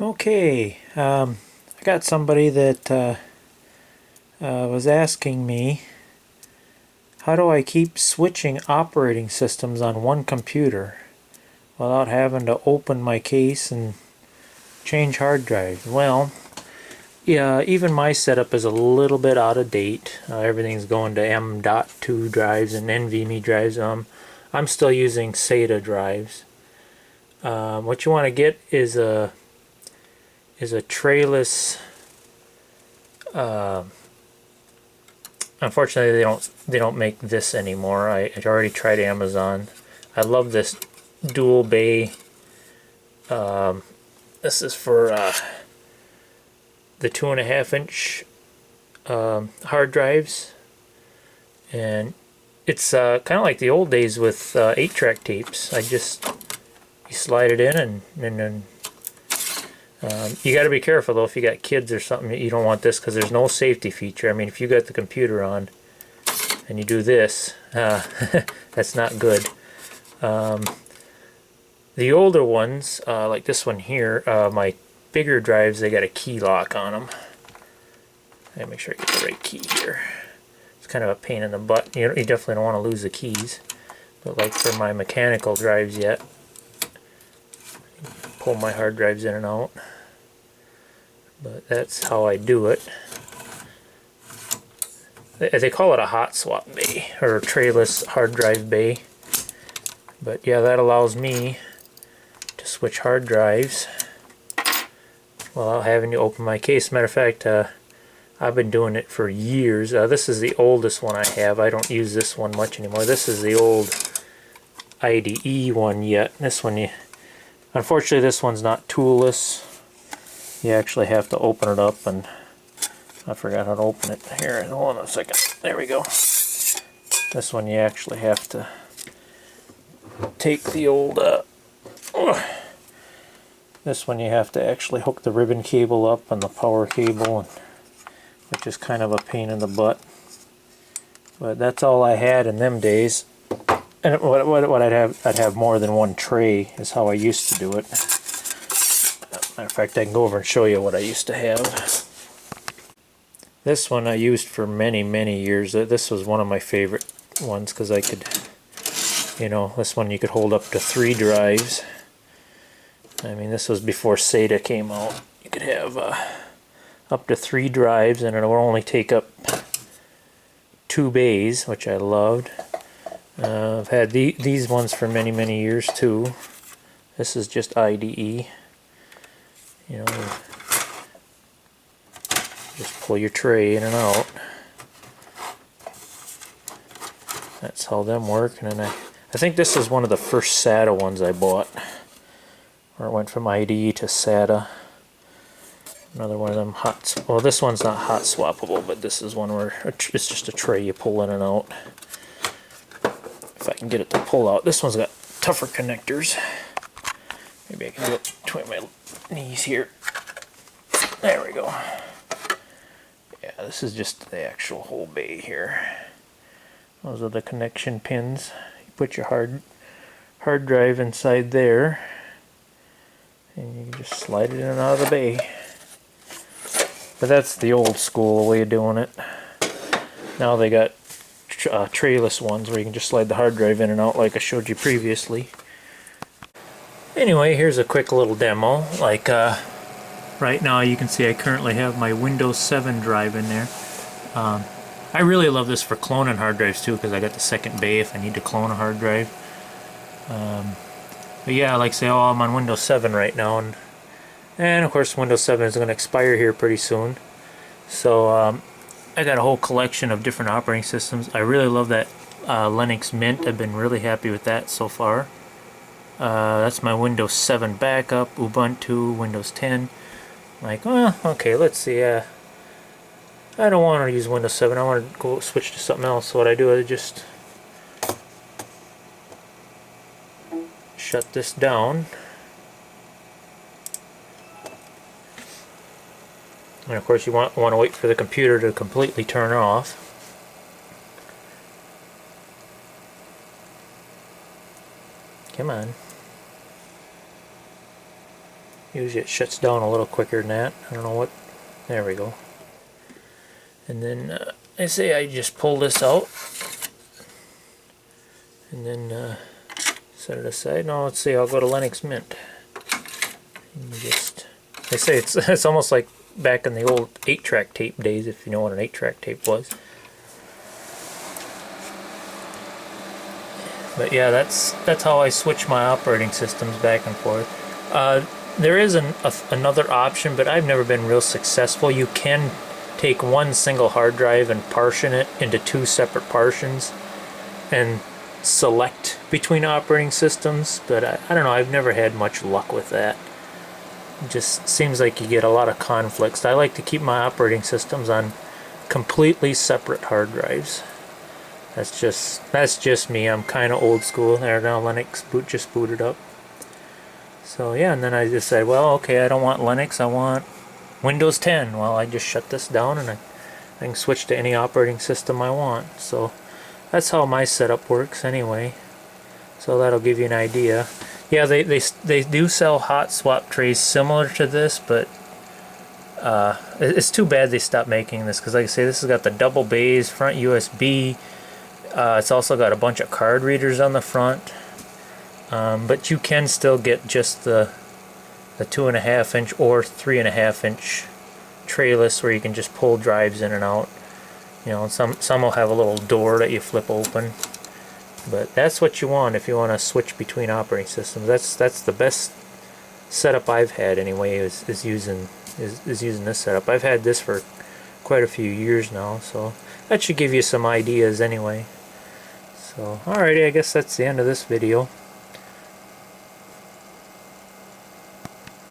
Okay, I got somebody that was asking me, how do I keep switching operating systems on one computer without having to open my case and change hard drives? Well, yeah, even my setup is a little bit out of date. Everything's going to M.2 drives and NVMe drives. I'm still using SATA drives. What you want to get is a trayless. Unfortunately, they don't make this anymore. I already tried Amazon. I love this dual bay. This is for the 2.5-inch hard drives, and it's kind of like the old days with 8-track tapes. You slide it in, and then you got to be careful though. If you got kids or something, you don't want this because there's no safety feature. I mean, if you got the computer on and you do this, that's not good. The older ones, like this one here, my bigger drives, they got a key lock on them. I gotta make sure I get the right key here. It's kind of a pain in the butt. You definitely don't want to lose the keys. But like for my mechanical drives yet, pull my hard drives in and out. But that's how I do it. They call it a hot swap bay, or a trayless hard drive bay. But yeah, that allows me to switch hard drives without having to open my case. Matter of fact, I've been doing it for years. This is the oldest one I have. I don't use this one much anymore. This is the old IDE one yet. This one, unfortunately, this one's not toolless. You actually have to open it up, and I forgot how to open it. Here, hold on a second. There we go. This one you actually have to take the old this one you have to actually hook the ribbon cable up and the power cable, which is kind of a pain in the butt. But that's all I had in them days. And what I'd have more than one tray is how I used to do it. Matter of fact, I can go over and show you what I used to have. This one I used for many, many years. This was one of my favorite ones because I could, this one you could hold up to 3 drives. I mean, this was before SATA came out. You could have up to 3 drives, and it will only take up 2 bays, which I loved. I've had these ones for many, many years too. This is just IDE. Just pull your tray in and out. That's how them work. And then I think this is one of the first SATA ones I bought, where it went from IDE to SATA. Another one of them well, this one's not hot swappable, but this is one where it's just a tray you pull in and out. If I can get it to pull out. This one's got tougher connectors. Maybe I can do it between my knees here. There we go. Yeah, this is just the actual whole bay here. Those are the connection pins. You put your hard drive inside there, and you can just slide it in and out of the bay. But that's the old school way of doing it. Now they got trayless ones where you can just slide the hard drive in and out like I showed you previously. Anyway, here's a quick little demo. Like right now you can see I currently have my Windows 7 drive in there. I really love this for cloning hard drives too, because I got the second bay if I need to clone a hard drive. But yeah, like say, I'm on Windows 7 right now, and of course Windows 7 is going to expire here pretty soon. So I got a whole collection of different operating systems. I really love that Linux Mint. I've been really happy with that so far. That's my Windows 7 backup, Ubuntu, Windows 10. Like, well, okay, let's see. I don't want to use Windows 7. I want to go switch to something else. So what I do is just shut this down. And of course you want to wait for the computer to completely turn off. Come on. Usually it shuts down a little quicker than that. I don't know what. There we go. And then I say I just pull this out and then set it aside. Now let's see, I'll go to Lennox Mint. And just, they say it's almost like back in the old 8-track tape days, if you know what an 8-track tape was. But yeah, that's how I switch my operating systems back and forth. There is another option, but I've never been real successful. You can take one single hard drive and partition it into 2 separate partitions and select between operating systems, but I don't know, I've never had much luck with that. It just seems like you get a lot of conflicts. I like to keep my operating systems on completely separate hard drives. That's just me. I'm kind of old school. There now, Linux just booted up. So yeah, and then I decided, well, okay, I don't want Linux, I want Windows 10. Well, I just shut this down and I can switch to any operating system I want. So that's how my setup works anyway. So that'll give you an idea. Yeah, they do sell hot swap trays similar to this, but it's too bad they stopped making this, because like I say, this has got the double bays, front USB. It's also got a bunch of card readers on the front. But you can still get just the 2.5 inch or 3.5 inch trayless, where you can just pull drives in and out. You know, some will have a little door that you flip open. But that's what you want if you want to switch between operating systems. That's the best setup I've had anyway. Is using this setup. I've had this for quite a few years now, so that should give you some ideas anyway. So alrighty, I guess that's the end of this video.